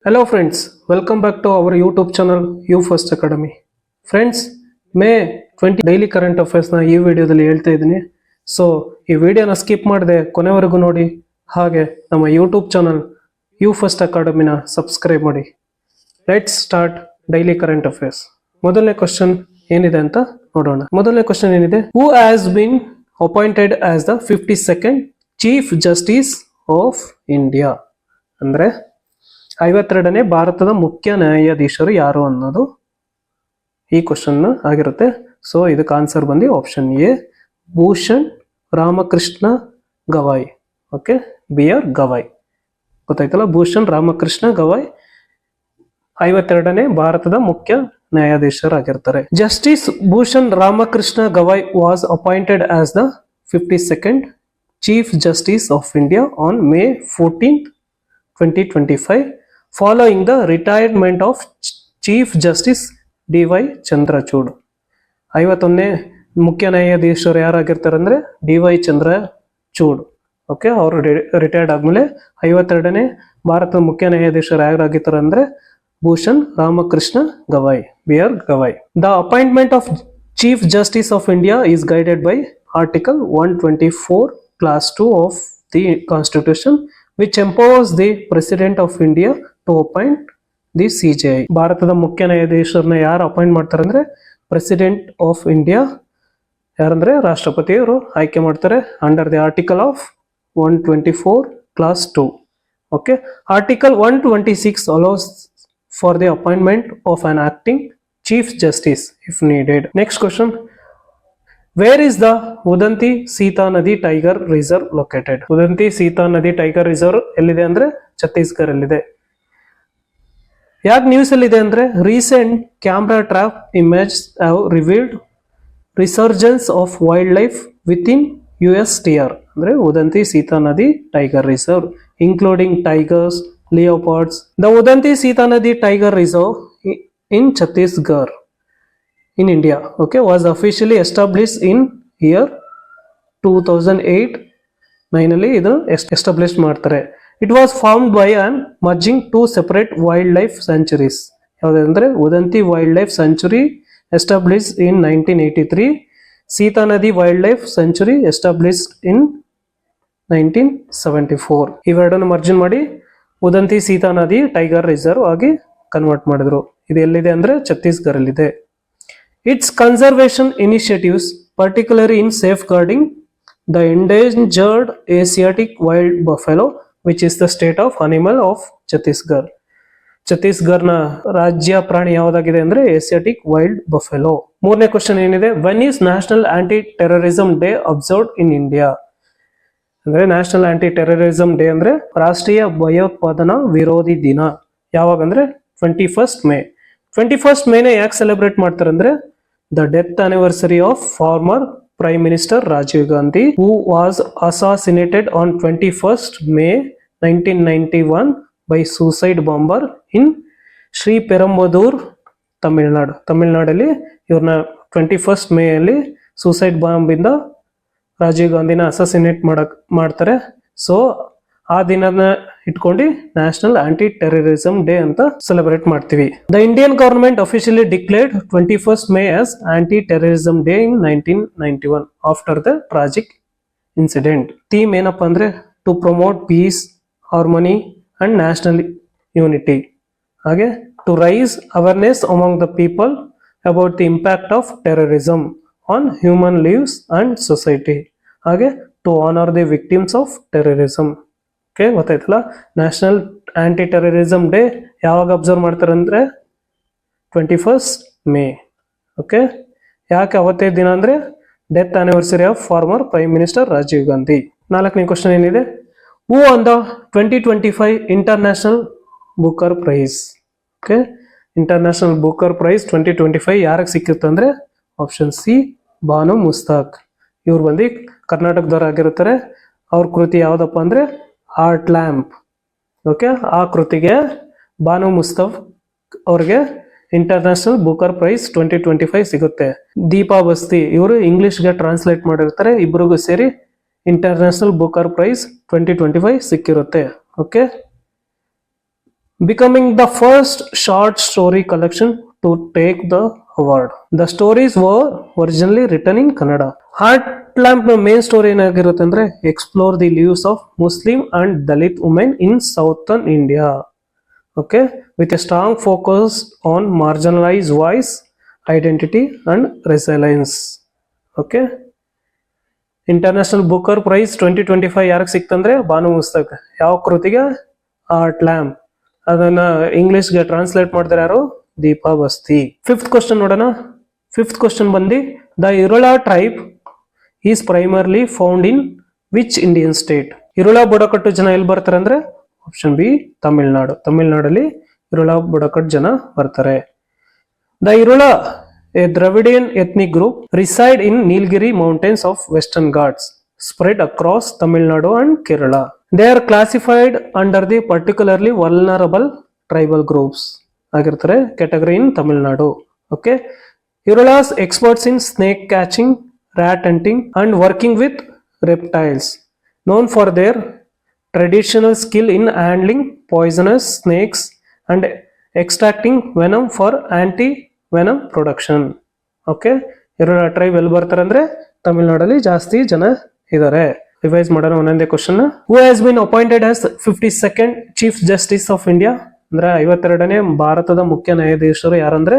Hello friends, welcome back to our YouTube channel You First Academy. Friends, May 20 daily current ಅಫೇರ್ಸ್ನ ಈ ವಿಡಿಯೋದಲ್ಲಿ ಹೇಳ್ತಾ ಇದ್ದೀನಿ. ಸೊ ಈ ವಿಡಿಯೋನ ಸ್ಕಿಪ್ ಮಾಡದೆ ಕೊನೆವರೆಗೂ ನೋಡಿ, ಹಾಗೆ ನಮ್ಮ ಯೂಟ್ಯೂಬ್ ಚಾನಲ್ ಯು ಫಸ್ಟ್ ಅಕಾಡೆಮಿನ ಸಬ್ಸ್ಕ್ರೈಬ್ ಮಾಡಿ. Let's start daily current affairs. ಮೊದಲನೇ ಕ್ವಶನ್ ಏನಿದೆ ಅಂತ ನೋಡೋಣ. ಮೊದಲನೇ ಕ್ವಶನ್ ಏನಿದೆ, who has been appointed as the 52nd chief justice of India? ಅಂದ್ರೆ 52ನೇ ಭಾರತದ ಮುಖ್ಯ ನ್ಯಾಯಾಧೀಶರು ಯಾರು ಅನ್ನೋದು ಈ ಕ್ವಶನ್ ಆಗಿರುತ್ತೆ. ಸೊ ಇದಕ್ಕೆ ಆನ್ಸರ್ ಬಂದು option A, Bhushan Ramakrishna Gavai. Okay, BR Gavai. ಗೊತ್ತಾಯ್ತಲ್ಲ, ಭೂಷಣ್ ರಾಮಕೃಷ್ಣ ಗವಾಯ್ 52ನೇ ಭಾರತದ ಮುಖ್ಯ ನ್ಯಾಯಾಧೀಶರಾಗಿರ್ತಾರೆ. Justice Bhushan Ramakrishna Gavai was appointed as the 52nd chief justice of India on May 14th, 2025 following the retirement of Chief Justice D.Y. Chandrachud. 51ನೇ ಮುಖ್ಯ ನ್ಯಾಯಾಧೀಶರು ಯಾರಾಗಿರ್ತಾರೆ ಅಂದ್ರೆ D.Y. ಚಂದ್ರಚೂಡ್. ಓಕೆ, ಅವರು ರಿಟೈರ್ಡ್ ಆದ್ಮೇಲೆ 52ನೇ ಭಾರತದ ಮುಖ್ಯ ನ್ಯಾಯಾಧೀಶರು ಯಾರಾಗಿರ್ತಾರೆ ಅಂದ್ರೆ Bhushan Ramakrishna Gavai, BR Gavai. The appointment of chief justice of India is guided by Article 124 Class 2 of the Constitution, which empowers the President of India to appoint the CJI. ಭಾರತದ ಮುಖ್ಯ ನ್ಯಾಯಾಧೀಶರನ್ನ ಯಾರು ಅಪಾಯಿಂಟ್ ಮಾಡ್ತಾರೆ ಅಂದ್ರೆ ಪ್ರೆಸಿಡೆಂಟ್ ಆಫ್ ಇಂಡಿಯಾ, ಯಾರಂದ್ರೆ ರಾಷ್ಟ್ರಪತಿಯವರು ಆಯ್ಕೆ ಮಾಡ್ತಾರೆ under the article of 124 Class 2. Okay, article 126 allows for the appointment of an acting chief justice if needed. Next question, where is the Udanti Sitanadi tiger reserve located? Udanti Sitanadi tiger reserve ಎಲ್ಲಿದೆ ಅಂದ್ರೆ ಛತ್ತೀಸ್ಗಢ ಅಲ್ಲಿದೆ. ಯಾಕೆ news ಅಲ್ಲಿ ಇದೆ ಅಂದ್ರೆ recent camera trap image have revealed resurgence of wild life with in USTR ಅಂದ್ರೆ Udanti Sitanadi tiger reserve, including tigers, leopards. The Udanti Sitanadi tiger reserve in Chhattisgarh in India, okay, was officially established in year 2008 ಅಲ್ಲಿ ಇದು establish ಮಾಡ್ತಾರೆ. It was formed by an merging two separate wild life sanctuaries. ಯಾವುದಂದ್ರೆ Udanti wild life sanctuary establish in 1983, Sitanadi wild life sanctuary established in 1974. ಇವೆರಡನ್ನು ಮರ್ಜಿನ್ ಮಾಡಿ ಉದಂತಿ Sitanadi tiger reserve ಆಗಿ convert ಮಾಡಿದ್ರು. ಇದು ಎಲ್ಲಿದೆ ಅಂದ್ರೆ ಛತ್ತೀಸ್ಗಢಲ್ಲಿದೆ. Its conservation initiatives, particularly in safeguarding the endangered Asiatic wild buffalo, which is the state of animal of Chhattisgarh. ಛತ್ತೀಸ್ಗಢನ ರಾಜ್ಯ ಪ್ರಾಣಿ ಯಾವುದಾಗಿದೆ ಅಂದ್ರೆ ಏಸಿಯಾಟಿಕ್ ವೈಲ್ಡ್ ಬಫೆಲೋ. ಮೂರನೇ ಕ್ವಶನ್ ಏನಿದೆ, when is national anti terrorism day observed in India? ಅಂದ್ರೆ national anti terrorism day ಅಂದ್ರೆ ರಾಷ್ಟ್ರೀಯ ಭಯೋತ್ಪಾದನಾ ವಿರೋಧಿ ದಿನ ಯಾವಾಗ ಅಂದ್ರೆ 21st May. 21st May ಯಾಕೆ ಸೆಲೆಬ್ರೇಟ್ ಮಾಡ್ತಾರೆ ಅಂದ್ರೆ the death anniversary of former prime minister Rajiv Gandhi, who was assassinated on 21st May 1991 by suicide bomber in Sriperumbudur, Tamil Nadu. ತಮಿಳ್ನಾಡಲ್ಲಿ ಇವ್ರನ್ನ 21st May ಅಲ್ಲಿ ಸೂಸೈಡ್ ಬಾಂಬ್ ಇಂದ ರಾಜೀವ್ ಗಾಂಧಿನ ಅಸಾಸಿನೇಟ್ ಮಾಡ್ತಾರೆ. ಸೊ ಆ ದಿನನ ಇಟ್ಕೊಂಡು ನ್ಯಾಷನಲ್ ಆಂಟಿ ಟೆರರಿಸಂ ಡೇ ಅಂತ ಸೆಲೆಬ್ರೇಟ್ ಮಾಡ್ತೀವಿ. The Indian government officially declared 21st May as anti terrorism day in 1991 after the tragic incident. Theme ಏನಪ್ಪಾ ಅಂದ್ರೆ to promote peace, harmony and national unity, ಹಾಗೆ to raise awareness among the people about the impact of terrorism on human lives and society, ಹಾಗೆ to honour the victims of terrorism. Okay, ಗೊತ್ತಾಯ್ತಲ್ಲ. National anti terrorism day ಯಾವಾಗ observe ಮಾಡ್ತಾರೆ ಅಂದ್ರೆ 21st May. Okay, ಯಾಕೆ ಅವತ್ತೇ ದಿನ ಅಂದ್ರೆ death anniversary of former prime minister Rajiv Gandhi. ನಾಲ್ಕನೇ ಕ್ವಶನ್ ಏನಿದೆ, who won the 2025 international Booker prize? Okay, international Booker prize 2025 ಯಾರಿಗೆ ಸಿಕ್ಕಿತ್ತು ಅಂದ್ರೆ ಆಪ್ಷನ್ ಸಿ, ಬಾನು ಮುಸ್ತಾಕ್. ಇವ್ರು ಬಂದು ಕರ್ನಾಟಕದವ್ರು ಆಗಿರ್ತಾರೆ. ಅವ್ರ ಕೃತಿ ಯಾವ್ದಪ್ಪ ಅಂದ್ರೆ ಆರ್ಟ್ ಲ್ಯಾಂಪ್. ಓಕೆ, ಆ ಕೃತಿಗೆ ಬಾನು ಮುಸ್ತಫ್ ಅವ್ರಿಗೆ ಇಂಟರ್ನ್ಯಾಷನಲ್ ಬೂಕರ್ ಪ್ರೈಸ್ 2025 ಸಿಗುತ್ತೆ. ದೀಪಾ ಬಸ್ತಿ ಇವರು ಇಂಗ್ಲಿಷ್ಗೆ ಟ್ರಾನ್ಸ್ಲೇಟ್ ಮಾಡಿರ್ತಾರೆ. ಇಬ್ಬರಿಗೂ ಸೇರಿ ಇಂಟರ್ನ್ಯಾಷನಲ್ ಬೂಕರ್ ಪ್ರೈಸ್ 2025 ಸಿಕ್ಕಿರುತ್ತೆ. Okay, becoming the first short story collection to take the award. The stories were originally written in Kannada. Heart Lamp main story ಏನಾಗಿರುತ್ತೆ ಅಂದ್ರೆ explore the lives of Muslim and Dalit women in southern India. Okay, with a strong focus on marginalized voice, identity and resilience. Okay, International Booker Prize 2025 ಯಾರಿಗೆ ಸಿಕ್ತಂದ್ರೆ ಬಾನು ಮುಸ್ತಕ್. ಯಾವ ಕೃತಿಗೆ? Heart lamp. ಅದನ್ನ ಇಂಗ್ಲಿಷ್ಗೆ translate ಮಾಡಿದ್ರೆ ಯಾರು? Deepa Bhasthi. Fifth question ನೋಡೋಣ. Fifth question ಬಂದು the Irula tribe is primarily found in which Indian state? Irula ಬುಡಕಟ್ಟು ಜನ ಎಲ್ಲಿ ಬರ್ತಾರೆ ಅಂದ್ರೆ ಆಪ್ಷನ್ ಬಿ ತಮಿಳ್ನಾಡು. ತಮಿಳ್ನಾಡಲ್ಲಿ ಇರುಳಾ ಬುಡಕಟ್ಟು ಜನ ಬರ್ತಾರೆ. The Irula, a Dravidian ethnic group, reside in Nilgiri mountains of Western Ghats, spread across Tamil Nadu and Kerala. They are classified under the particularly vulnerable tribal groups. Agirtare category in Tamil Nadu. Okay. Irulas experts in snake catching, rat hunting, and working with reptiles, known for their traditional skill in handling poisonous snakes and extracting venom for anti-venom production. ಓಕೆ, Irula tribe ಎಲ್ಲಿ ಬರ್ತಾರೆ ಅಂದ್ರೆ ತಮಿಳ್ನಾಡಲ್ಲಿ ಜಾಸ್ತಿ ಜನ ಇದ್ದಾರೆ. Revise ಮಾಡೋಣ ಒಂದೊಂದೇ question. Who has been appointed as 52nd chief justice of India? ಅಂದ್ರೆ 52ನೇ ಭಾರತದ ಮುಖ್ಯ ನ್ಯಾಯಾಧೀಶರು ಯಾರಂದ್ರೆ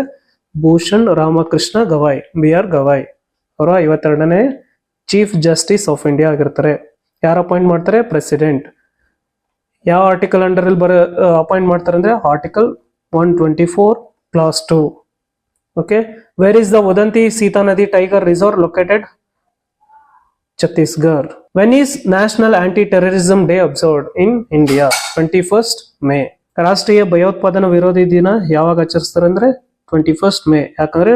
ಭೂಷಣ್ ರಾಮಕೃಷ್ಣ ಗವಾಯ್, BR ಗವಾಯ್ ಅವರು 52ನೇ ಚೀಫ್ ಜಸ್ಟಿಸ್ ಆಫ್ ಇಂಡಿಯಾ ಆಗಿರ್ತಾರೆ. ಯಾರು ಅಪಾಯಿಂಟ್ ಮಾಡ್ತಾರೆ? ಪ್ರೆಸಿಡೆಂಟ್. ಯಾವ ಆರ್ಟಿಕಲ್ ಅಂಡರ್ ಅಲ್ಲಿ ಅಪಾಯಿಂಟ್ ಮಾಡ್ತಾರೆ ಅಂದ್ರೆ article 124 class 2. Okay, where is the Udanti Sita Nadi Tiger Reserve located? Chhattisgarh. When is National Anti-Terrorism Day observed in India? 21st May. ರಾಷ್ಟ್ರೀಯ ಭಯೋತ್ಪಾದನಾ ವಿರೋಧಿ ದಿನ ಯಾವಾಗ ಆಚರಿಸ್ತಾರೆ ಅಂದ್ರೆ 21st May. ಯಾಕಂದ್ರೆ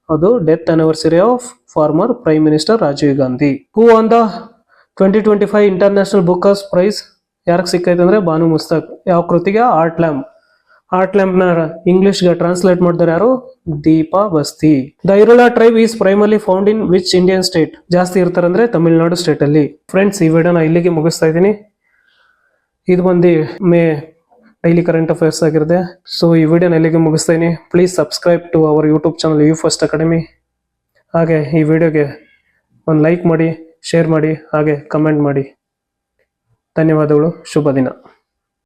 ಅದು death anniversary of former prime minister Rajiv Gandhi. Who won the 2025 international Bookers prize ಯಾರಿಗೆ ಸಿಕ್ಕೈತೆ ಅಂದ್ರೆ ಬಾನು ಮುಸ್ತಕ್. ಯಾವ ಕೃತಿಗೆ? Heart lamp. ಆರ್ಟ್ ಲ್ಯಾಂಪ್ ನ ಇಂಗ್ಲಿಷ್ಗೆ ಟ್ರಾನ್ಸ್ಲೇಟ್ ಮಾಡಿದ್ರೆ ಯಾರು? Deepa Bhasthi. The Irula tribe is primarily found in which Indian state? ಜಾಸ್ತಿ ಇರ್ತಾರೆ ಅಂದ್ರೆ ತಮಿಳ್ನಾಡು ಸ್ಟೇಟ್ ಅಲ್ಲಿ. ಫ್ರೆಂಡ್ಸ್, ಈ ವಿಡಿಯೋನ ಇಲ್ಲಿಗೆ ಮುಗಿಸ್ತಾ ಇದ್ದೀನಿ. ಇದು ಬಂದು ಮೇ ಡೈಲಿ ಕರೆಂಟ್ ಅಫೇರ್ಸ್ ಆಗಿರುತ್ತೆ. ಸೊ ಈ ವಿಡಿಯೋನ ಇಲ್ಲಿಗೆ ಮುಗಿಸ್ತಾ ಇದೀನಿ. Please subscribe to our YouTube channel you first academy. ಹಾಗೆ ಈ ವಿಡಿಯೋಗೆ ಒಂದು ಲೈಕ್ ಮಾಡಿ, ಶೇರ್ ಮಾಡಿ, ಹಾಗೆ ಕಮೆಂಟ್ ಮಾಡಿ. ಧನ್ಯವಾದಗಳು. ಶುಭ ದಿನ.